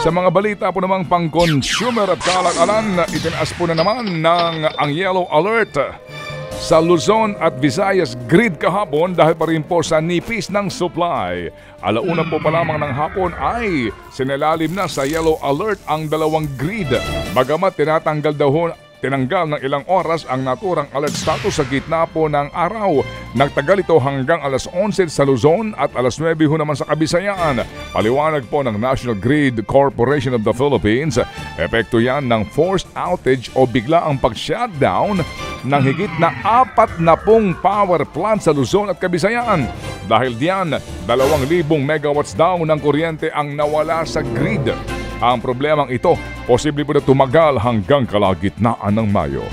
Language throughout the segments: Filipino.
Sa mga balita po namang pang-consumer at kalakalan, itinaas po na naman ang yellow alert sa Luzon at Visayas grid kahapon dahil pa rin po sa nipis ng supply. Alauna po pa lamang ng hapon ay sinalalim na sa yellow alert ang dalawang grid. Bagamat tinanggal ng ilang oras ang naturang alert status sa gitna po ng araw. Nagtagal ito hanggang alas 11 sa Luzon at alas 9 ho naman sa Kabisayan. Paliwanag po ng National Grid Corporation of the Philippines, epekto yan ng forced outage o bigla ang pag-shutdown ng higit na 40 power plant sa Luzon at Kabisayan. Dahil diyan, 2,000 megawatts daw ng kuryente ang nawala sa grid. Ang problemang ito, posible po na tumagal hanggang kalagitnaan ng Mayo.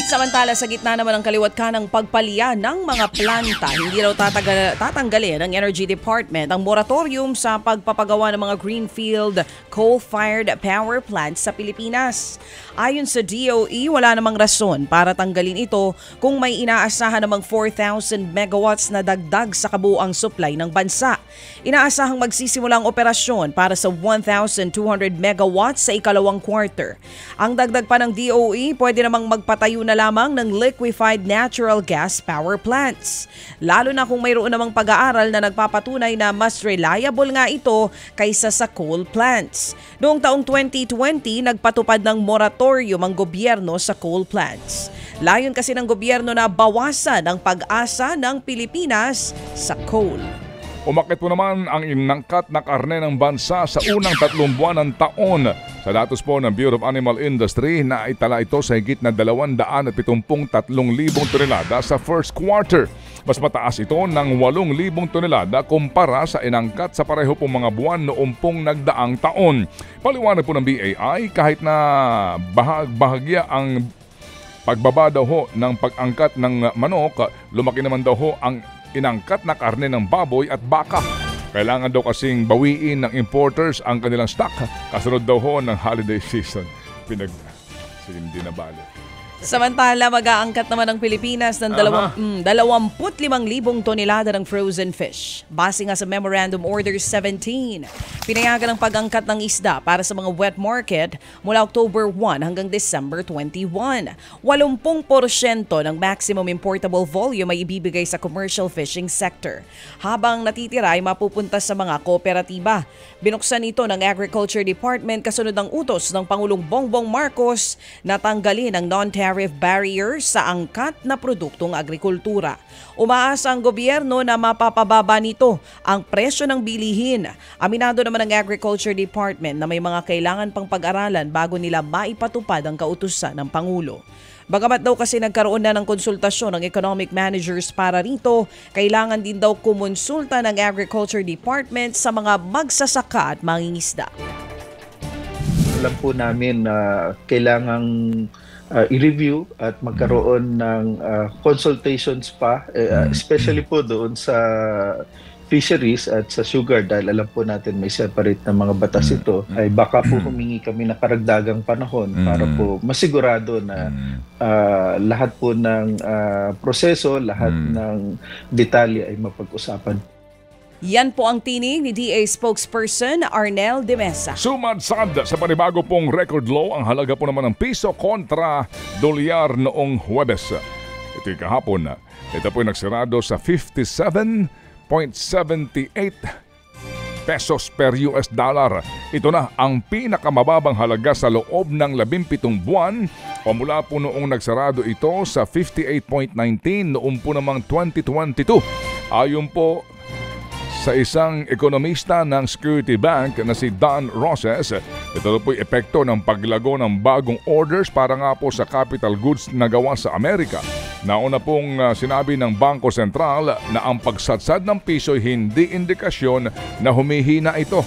Samantala, sa gitna naman ng kaliwat ka ng pagpalya ng mga planta, hindi raw tatanggalin ng Energy Department ang moratorium sa pagpapagawa ng mga greenfield coal-fired power plants sa Pilipinas. Ayon sa DOE, wala namang rason para tanggalin ito kung may inaasahan namang 4,000 megawatts na dagdag sa kabuuang supply ng bansa. Inaasahang magsisimula ang operasyon para sa 1,200 megawatts sa ikalawang quarter. Ang dagdag pa ng DOE, pwede namang magpatayo na lamang ng liquefied natural gas power plants. Lalo na kung mayroon namang pag-aaral na nagpapatunay na mas reliable nga ito kaysa sa coal plants. Noong taong 2020, nagpatupad ng moratorium ang gobyerno sa coal plants. Layon kasi ng gobyerno na bawasan ang pag-asa ng Pilipinas sa coal. Umakit po naman ang inangkat na karne ng bansa sa unang 3 buwan ng taon. Sa datos po ng Bureau of Animal Industry, na itala ito sa higit na 273,000 tonelada sa first quarter. Mas mataas ito ng 8,000 tonelada kumpara sa inangkat sa pareho pong mga buwan noong pong nagdaang taon. Paliwanag po ng BAI, kahit na bahagya ang pagbaba daw ho ng pag-angkat ng manok, lumaki naman daw ho ang inangkat na karne ng baboy at baka. Kailangan daw kasing bawiin ng importers ang kanilang stock kasunod daw ho ng holiday season. Hindi na bali. Samantala, mag-aangkat naman ang Pilipinas ng 25,000 tonelada ng frozen fish. Base nga sa Memorandum Order 17, pinayagan ang pag-angkat ng isda para sa mga wet market mula October 1 hanggang December 21. 80% ng maximum importable volume ay ibibigay sa commercial fishing sector, habang natitira ay mapupunta sa mga kooperatiba. Binuksan ito ng Agriculture Department kasunod ng utos ng Pangulong Bongbong Marcos na tanggalin ang non-tariff barriers sa angkat na produktong agrikultura. Umaasa ang gobyerno na mapapababa nito ang presyo ng bilihin. Aminado naman ng Agriculture Department na may mga kailangan pang pag-aralan bago nila maipatupad ang kautusan ng Pangulo. Bagamat daw kasi nagkaroon na ng konsultasyon ng economic managers para rito, kailangan din daw kumonsulta ng Agriculture Department sa mga magsasaka at mangingisda. Alam po namin na kailangang i-review at magkaroon ng consultations pa, especially po doon sa fisheries at sa sugar, dahil alam po natin may separate na mga batas ito, ay baka po humingi kami na karagdagang panahon para po masigurado na lahat po ng proseso, lahat ng detalye ay mapag-usapan. Yan po ang tinig ni DA spokesperson Arnel de Mesa. Sumadsad sa panibago pong record low ang halaga po naman ng piso kontra dolyar noong Huwebes. Ito'y kahapon. Ito po'y nagsirado sa 57.78 pesos per US dollar. Ito na ang pinakamababang halaga sa loob ng 17 buwan. Pamula po noong nagsarado ito sa 58.19 noong po namang 2022. Ayon po sa isang ekonomista ng Security Bank na si Don Roses, ito po'y epekto ng paglago ng bagong orders para nga po sa capital goods na gawa sa Amerika. Nauna pong sinabi ng Bangko Sentral na ang pagsadsad ng piso hindi indikasyon na humihina ito.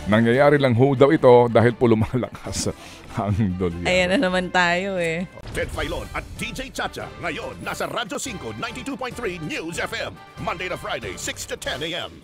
Nangyayari lang ho daw ito dahil po lumalakas ang dolyar. Ayan na naman tayo eh. Ted Filon at DJ Chacha ngayon nasa Radyo 5 92.3 News FM Monday to Friday 6 to 10 a.m.